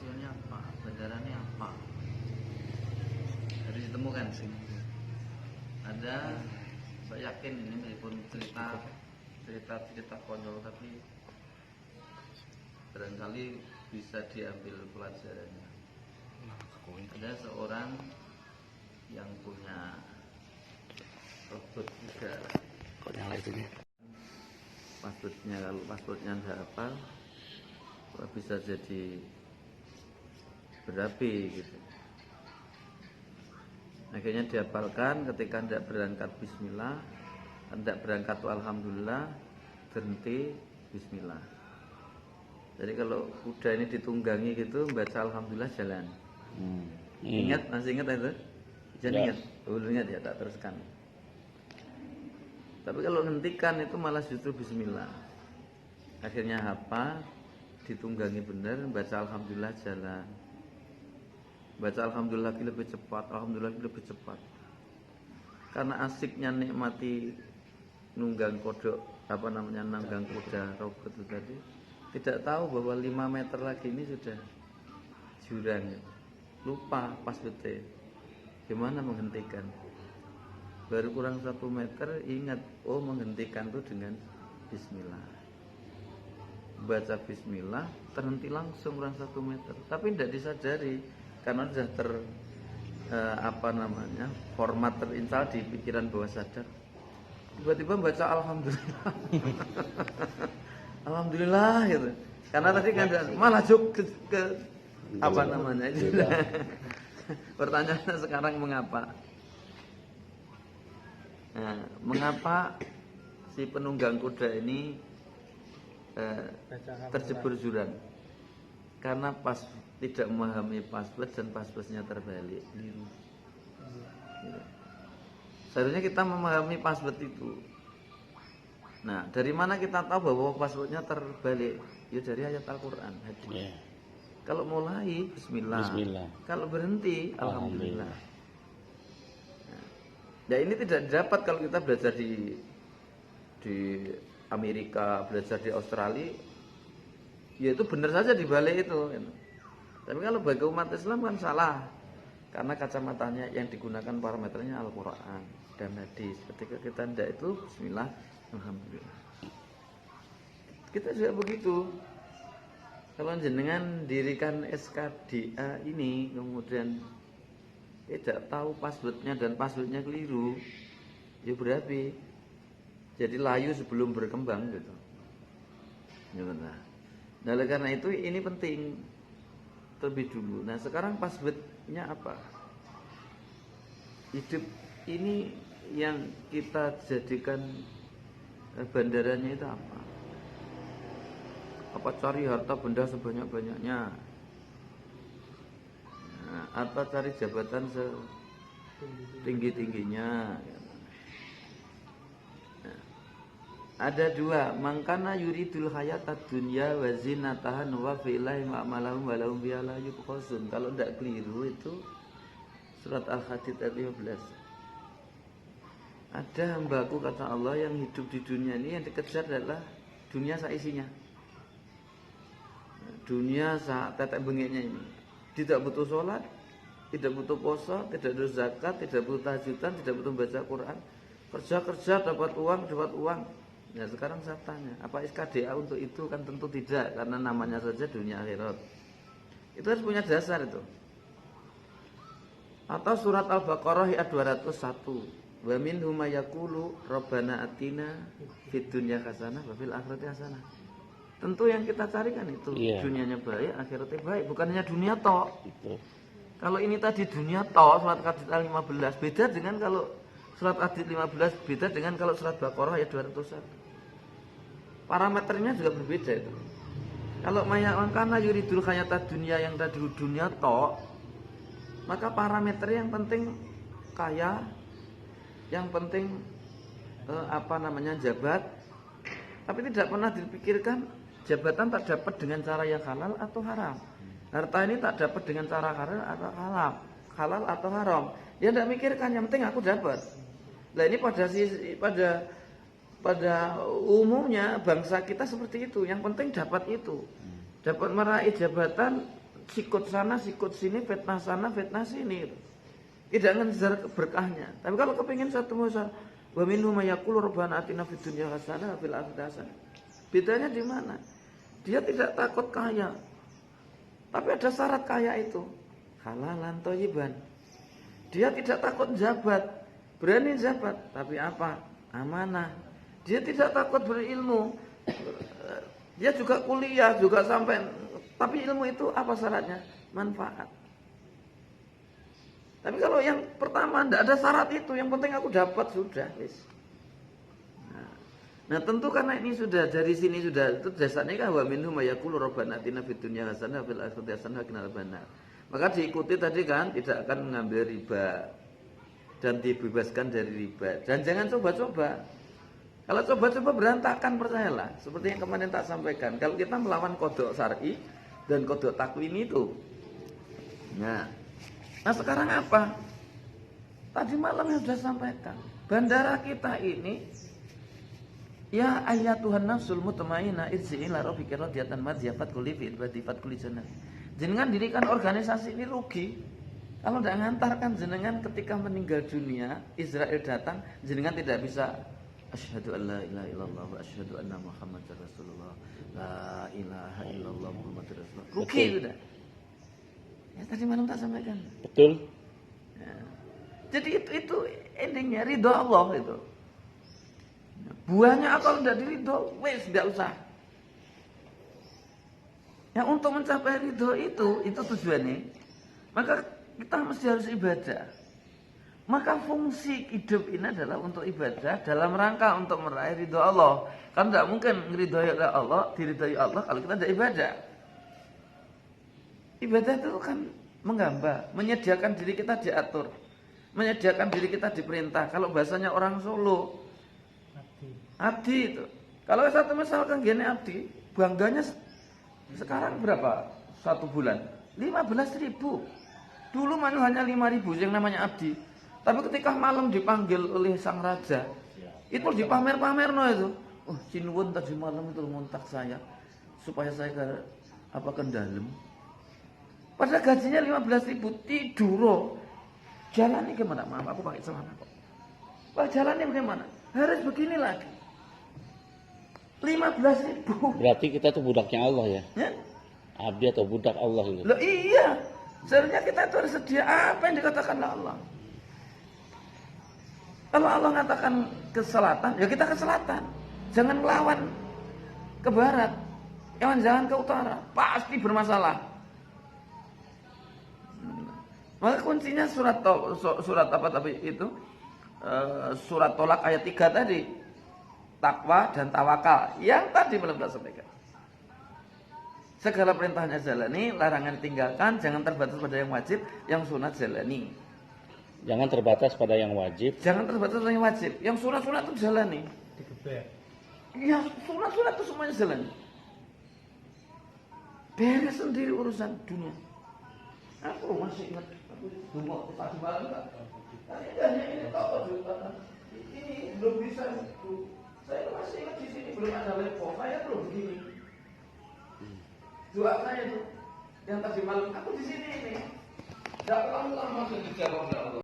tujuannya apa, bandaranya apa, harus ditemukan sih. Ada, saya yakin ini meskipun cerita konyol, tapi barangkali bisa diambil pelajarannya. Ada seorang yang punya robot juga. Kok nyala itunya? Passwordnya, kalau passwordnya nggak hafal, bisa jadi berapi gitu. Akhirnya dihafalkan, ketika tidak berangkat bismillah, tidak berangkat alhamdulillah, berhenti bismillah. Jadi kalau kuda ini ditunggangi gitu, baca alhamdulillah jalan. Ingat, masih ingat itu? Jangan Ya. ingat, ingat ya, tak teruskan. Tapi kalau ngentikan itu malah justru bismillah. Akhirnya hafal, ditunggangi benar, baca alhamdulillah jalan. Baca alhamdulillah lebih cepat, alhamdulillah lebih cepat. Karena asiknya nikmati nunggang kodok, nunggang kuda robot itu tadi, tidak tahu bahwa 5 meter lagi ini sudah jurang. Lupa pas betul. Gimana menghentikan? Baru kurang 1 meter ingat, oh menghentikan itu dengan bismillah. Baca bismillah, terhenti langsung kurang 1 meter. Tapi tidak disadari karena sudah format terinstall di pikiran bawah sadar. Tiba-tiba baca alhamdulillah. Alhamdulillah gitu. Karena tadi kan malah ke itu. Pertanyaannya sekarang mengapa? Nah, mengapa si penunggang kuda ini terjebur jurang? Karena pas tidak memahami password dan passwordnya terbalik. Gitu. Seharusnya kita memahami password itu. Nah, dari mana kita tahu bahwa passwordnya terbalik? Ya dari ayat Al-Quran. Yeah. Kalau mulai bismillah. Kalau berhenti alhamdulillah. Nah, ini tidak dapat kalau kita belajar di Amerika, belajar di Australia. Ya itu benar saja dibalik itu. Tapi kalau bagi umat Islam kan salah. Karena kacamatanya yang digunakan parameternya Al-Quran dan hadis. Ketika kita tidak itu bismillah, alhamdulillah. Kita juga begitu. Kalau jenengan dirikan SKDA ini kemudian tidak tahu passwordnya dan passwordnya keliru, ya berarti jadi layu sebelum berkembang gitu. Nah, oleh karena itu ini penting terlebih dulu. Nah, sekarang passwordnya apa? Hidup ini yang kita jadikan bandaranya itu apa? Apa cari harta benda sebanyak-banyaknya? Nah, atau cari jabatan setinggi-tingginya? Nah, ada dua, mangkana yuridul hayatad dunya wa zinataha wa fi'lahi ma'malahum wa lahum biha la yuqasun. Kalau tidak keliru itu surat Al-Hadid ayat 15. Ada hambaku kata Allah yang hidup di dunia ini yang dikejar adalah dunia seisinya. Dunia saat tetek bengiknya ini. Tidak butuh sholat, tidak butuh puasa, tidak butuh zakat, tidak butuh tahajudan, tidak butuh baca Quran. Kerja dapat uang. Nah, sekarang saya tanya, apa SKDA untuk itu? Kan tentu tidak, karena namanya saja dunia akhirat. Itu harus punya dasar itu. Atau surat Al-Baqarah ayat 201. Wa minhum may yaqulu rabbana atina fid dunya hasanah wa fil akhirati hasanah. Tentu yang kita cari kan itu, dunianya baik, akhiratnya baik, bukan hanya dunia tok. Kalau ini tadi dunia tok, surat Al-Hadid 15 beda dengan kalau surat Al-Hadid 15 beda dengan kalau surat Baqarah ayat 201. Parameternya juga berbeda itu. Kalau karena yuridul hayatad dunya yang tadi dunia tok, maka parameter yang penting kaya, yang penting jabat, tapi tidak pernah dipikirkan jabatan tak dapat dengan cara yang halal atau haram. Harta ini tak dapat dengan cara halal atau haram. Dia tidak mikirkan, yang penting aku dapat. Nah ini pada umumnya bangsa kita seperti itu. Yang penting dapat itu. Dapat meraih jabatan sikut sana, sikut sini, fitnah sana, fitnah sini. Tidak ngejar berkahnya. Tapi kalau kepingin satu musal, wa minhum mayaqulu rabbana atina fid dunya hasanah wa fil akhirati hasanah. Bedanya di mana? Dia tidak takut kaya. Tapi ada syarat kaya itu. Halalan thayyiban. Dia tidak takut jabat. Berani jabat, tapi apa? Amanah. Dia tidak takut berilmu. Dia juga kuliah, juga sampai. Tapi ilmu itu apa syaratnya? Manfaat. Tapi kalau yang pertama tidak ada syarat itu, yang penting aku dapat sudah. Nah tentu karena ini sudah dari sini sudah itu dasarnya kan wa minhum mayaqulu rabbana atina fid dunya hasanah fil akhirati hasanah wa qina adzabannar. Maka diikuti tadi kan tidak akan mengambil riba dan dibebaskan dari riba. Dan jangan coba-coba. Kalau coba-coba berantakan percayalah. Seperti yang kemarin tak sampaikan. Kalau kita melawan kodok syar'i dan kodok takwimi itu. Nah sekarang apa? Tadi malam yang sudah sampaikan. Bandara kita ini, ya ayyatuhan nafsul mutmainnah irji'i ila rabbiki radiyatan mardiyah fadkhuli fi ibadi fadkhuli jannah. Jenengan dirikan organisasi ini rugi. Kalau tidak ngantarkan jenengan ketika meninggal dunia, Israel datang, jenengan tidak bisa asyhadu an la ilaha illallah wa asyhadu anna muhammadar rasulullah. La ilaha illallah muhammadur rasulullah. Rugi sudah. Ya tadi malam tak sampaikan. Betul. Ya. Jadi itu endingnya ridho Allah itu. Buahnya kalau tidak diridho, wes tidak usah. Ya untuk mencapai ridho itu tujuannya. Maka kita mesti harus ibadah. Maka fungsi hidup ini adalah untuk ibadah dalam rangka untuk meraih ridho Allah. Kan tidak mungkin meridhoi Allah, diridhoi Allah kalau kita tidak ibadah. Ibadah itu kan menggambar, menyediakan diri kita diatur, menyediakan diri kita diperintah. Kalau bahasanya orang Solo, abdi itu. Kalau satu misalkan gini abdi, bangganya sekarang berapa? 1 bulan 15.000. Dulu hanya 5.000 yang namanya abdi. Tapi ketika malam dipanggil oleh sang raja, itu dipamer-pamer itu. Oh, Cinuwun tadi malam itu ngontak saya supaya saya ke dalam. Padahal gajinya 15.000 tidur. Jalannya gimana? Maaf, aku pakai celana kok. Pak, jalannya bagaimana? Harus begini lagi. 15.000. Berarti kita tuh budaknya Allah ya? Ya? Abdi atau budak Allah itu. Loh iya. Sebenarnya kita itu harus sedia apa yang dikatakan Allah. Kalau Allah mengatakan ke selatan, ya kita ke selatan. Jangan melawan ke barat. Jangan ke utara. Pasti bermasalah. Maka kuncinya surat apa tapi itu surat Tolak ayat 3 tadi, takwa dan tawakal yang tadi belum kita sampaikan. Segala perintahnya jalani, larangan tinggalkan, jangan terbatas pada yang wajib, yang sunat jalani. Jangan terbatas pada yang wajib. Jangan terbatas pada yang wajib, yang sunat itu jalani. Ya sunat itu semuanya jalani. Beres sendiri urusan dunia. Aku masih ingat. Tunggu tadi malam enggak? Hanya ini kok ini belum bisa. Saya masih ingat di sini belum ada level. Saya belum begini. Doa saya itu yang tadi malam aku di sini ini. Tidak lama masuk dijawab oleh Allah.